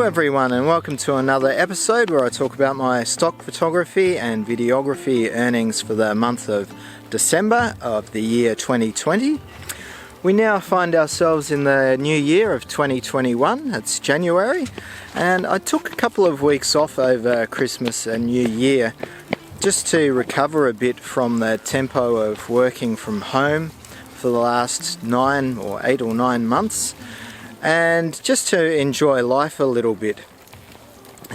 Hello everyone, and welcome to another episode where I talk about my stock photography and videography earnings for the month of December of the year 2020. We now find ourselves in the new year of 2021. It's January, and I took a couple of weeks off over Christmas and New Year just to recover a bit from the tempo of working from home for the last 8 or 9 months, and just to enjoy life a little bit.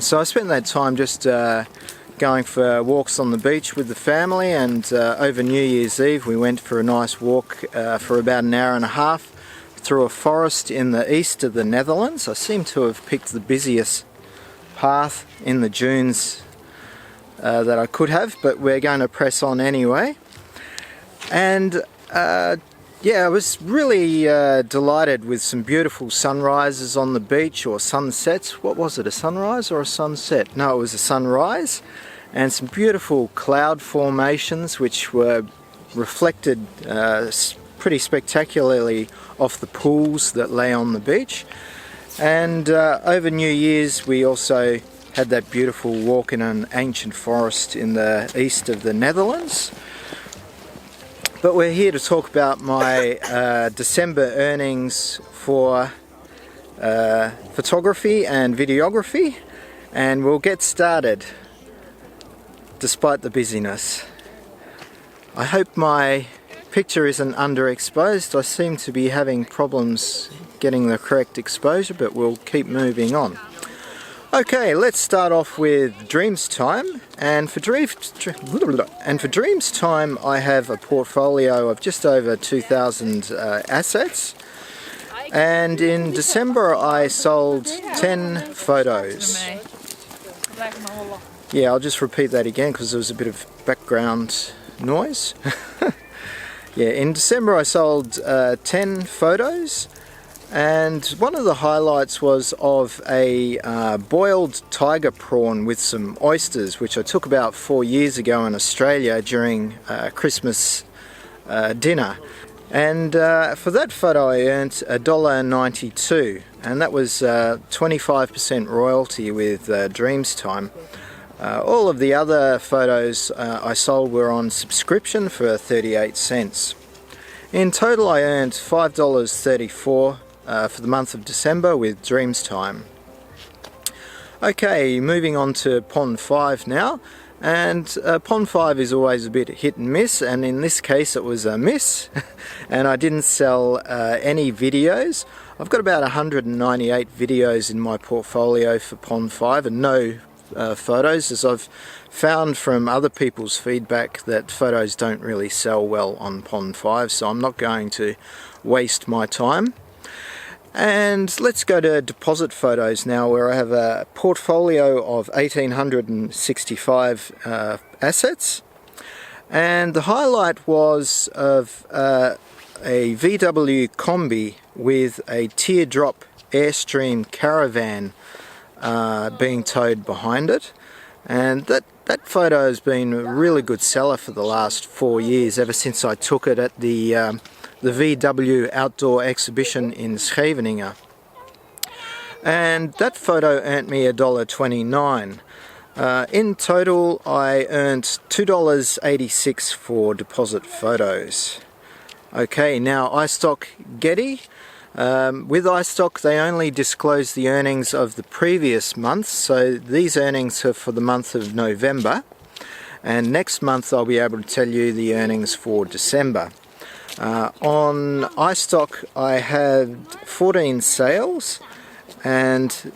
So I spent that time just going for walks on the beach with the family, and over New Year's Eve we went for a nice walk for about an hour and a half through a forest in the east of the Netherlands. I seem to have picked the busiest path in the dunes that I could have, but we're going to press on anyway. And yeah, I was really delighted with some beautiful sunrises on the beach, or sunsets. What was it, a sunrise or a sunset? No, it was a sunrise, and some beautiful cloud formations which were reflected pretty spectacularly off the pools that lay on the beach. And over New Year's we also had that beautiful walk in an ancient forest in the east of the Netherlands. But we're here to talk about my December earnings for photography and videography, and we'll get started despite the busyness. I hope my picture isn't underexposed. I seem to be having problems getting the correct exposure, but we'll keep moving on. Okay, let's start off with Dreams Time, and for Dreams Time I have a portfolio of just over 2,000 assets, and in December I sold 10 photos. Yeah, I'll just repeat that again because there was a bit of background noise. Yeah, in December I sold 10 photos. And one of the highlights was of a boiled tiger prawn with some oysters, which I took about 4 years ago in Australia during Christmas dinner. And for that photo I earned $1.92, and that was 25% royalty with Dreams Time. All of the other photos I sold were on subscription for 38 cents. In total I earned $5.34 for the month of December with Dreams Time. Okay, moving on to Pond 5 now, and Pond 5 is always a bit hit and miss, and in this case it was a miss and I didn't sell any videos. I've got about 198 videos in my portfolio for Pond 5 and no photos, as I've found from other people's feedback that photos don't really sell well on Pond 5, so I'm not going to waste my time. And let's go to deposit photos now, where I have a portfolio of 1,865 assets, and the highlight was of a VW Combi with a teardrop Airstream caravan being towed behind it, and that photo has been a really good seller for the last 4 years, ever since I took it at the VW outdoor exhibition in Scheveningen, and that photo earned me $1.29. In total I earned $2.86 for deposit photos. Okay, now Istock Getty. With Istock they only disclose the earnings of the previous month, so these earnings are for the month of November, and next month I'll be able to tell you the earnings for December. On Istock I had 14 sales, and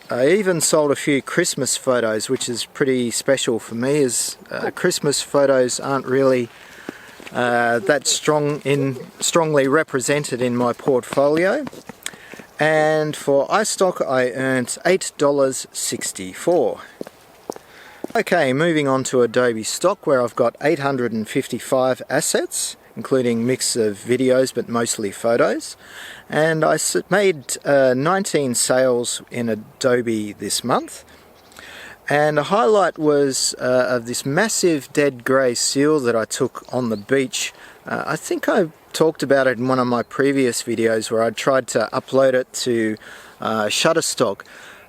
I even sold a few Christmas photos, which is pretty special for me, as Christmas photos aren't really that strongly represented in my portfolio. And for Istock I earned $8.64. Okay, moving on to Adobe Stock, where I've got 855 assets, including mix of videos but mostly photos, and I made 19 sales in Adobe this month. And a highlight was of this massive dead grey seal that I took on the beach. I think I talked about it in one of my previous videos where I tried to upload it to Shutterstock,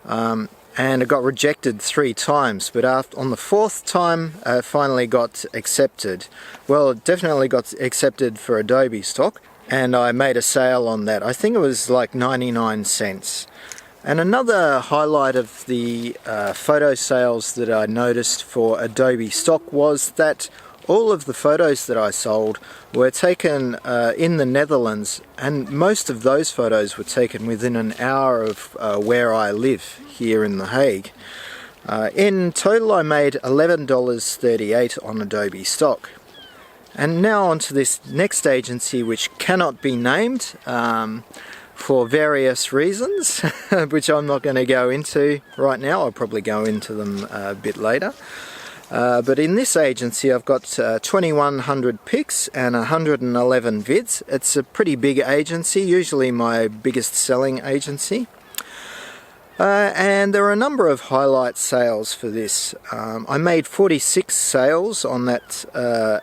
and it got rejected 3 times, but on the 4th time it finally got accepted. Well, it definitely got accepted for Adobe stock, and I made a sale on that. I think it was like 99 cents. And another highlight of the photo sales that I noticed for Adobe stock was that all of the photos that I sold were taken in the Netherlands, and most of those photos were taken within an hour of where I live here in The Hague. In total I made $11.38 on Adobe stock. And now on to this next agency, which cannot be named for various reasons, which I'm not going to go into right now. I'll probably go into them a bit later. But in this agency I've got 2100 pics and 111 vids. It's a pretty big agency, usually my biggest selling agency. And there are a number of highlight sales for this. I made 46 sales on that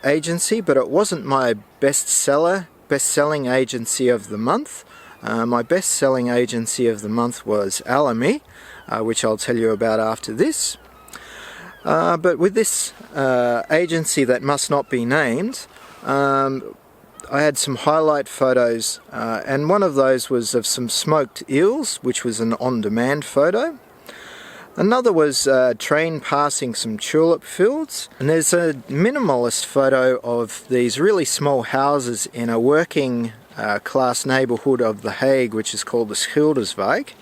agency, but it wasn't my best-selling agency of the month. My best-selling agency of the month was Alamy, which I'll tell you about after this. But with this agency that must not be named, I had some highlight photos, and one of those was of some smoked eels, which was an on-demand photo. Another was a train passing some tulip fields, and there's a minimalist photo of these really small houses in a working class neighbourhood of The Hague, which is called the Schilderswijk,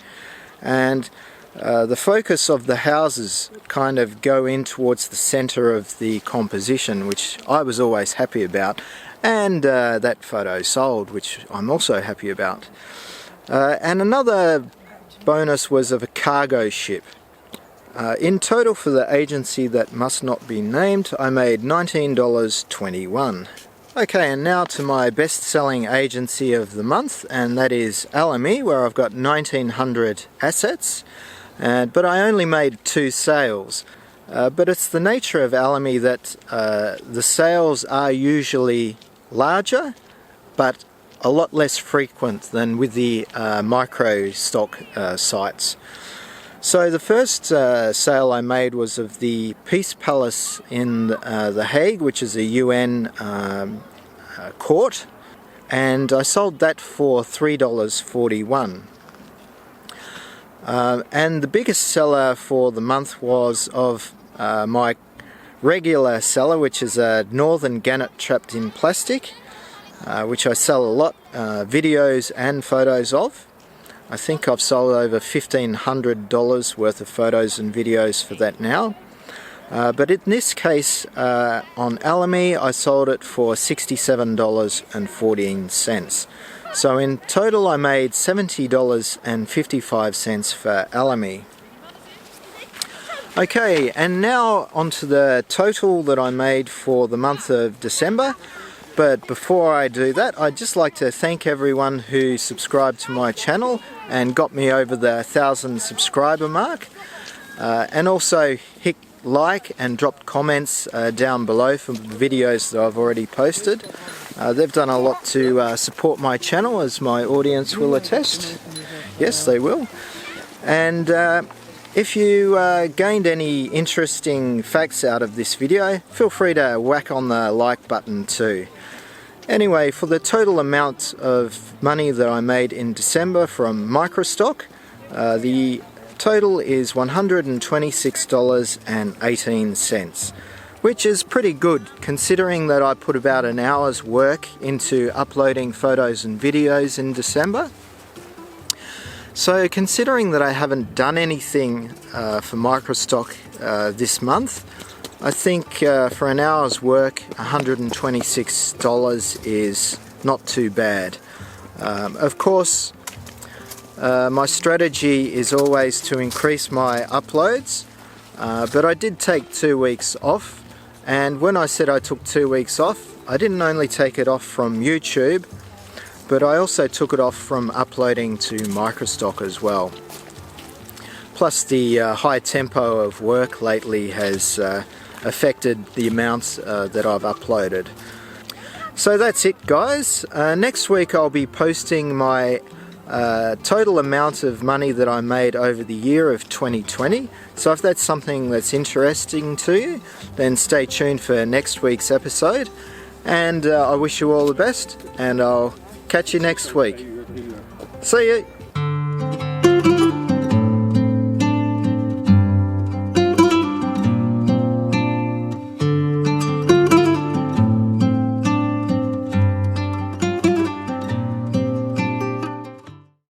and the focus of the houses kind of go in towards the centre of the composition, which I was always happy about, and that photo sold, which I'm also happy about. And another bonus was of a cargo ship. In total for the agency that must not be named, I made $19.21. Okay, and now to my best-selling agency of the month, and that is Alamy, where I've got 1900 assets, but I only made 2 sales. But it's the nature of Alamy that the sales are usually larger, but a lot less frequent than with the micro stock sites. So the first sale I made was of the Peace Palace in The Hague, which is a UN court, and I sold that for $3.41. And the biggest seller for the month was of my regular seller, which is a northern gannet trapped in plastic, which I sell a lot, videos and photos of. I think I've sold over $1,500 worth of photos and videos for that now. But in this case, on Alamy, I sold it for $67.14. So in total I made $70.55 for Alamy. Okay, and now onto the total that I made for the month of December. But before I do that, I'd just like to thank everyone who subscribed to my channel and got me over the 1,000 subscriber mark. And also hit like and dropped comments down below for the videos that I've already posted. They've done a lot to support my channel, as my audience will attest. Yes, they will. And if you gained any interesting facts out of this video, feel free to whack on the like button too. Anyway, for the total amount of money that I made in December from Microstock, the total is $126.18, which is pretty good considering that I put about an hour's work into uploading photos and videos in December. So considering that I haven't done anything for Microstock this month, I think for an hour's work $126 is not too bad. Of course, my strategy is always to increase my uploads, but I did take 2 weeks off, and when I said I took 2 weeks off, I didn't only take it off from YouTube, but I also took it off from uploading to Microstock as well. Plus the high tempo of work lately has affected the amounts that I've uploaded. So that's it, guys. Next week I'll be posting my total amount of money that I made over the year of 2020. So if that's something that's interesting to you, then stay tuned for next week's episode. And I wish you all the best, and I'll catch you next week. See you.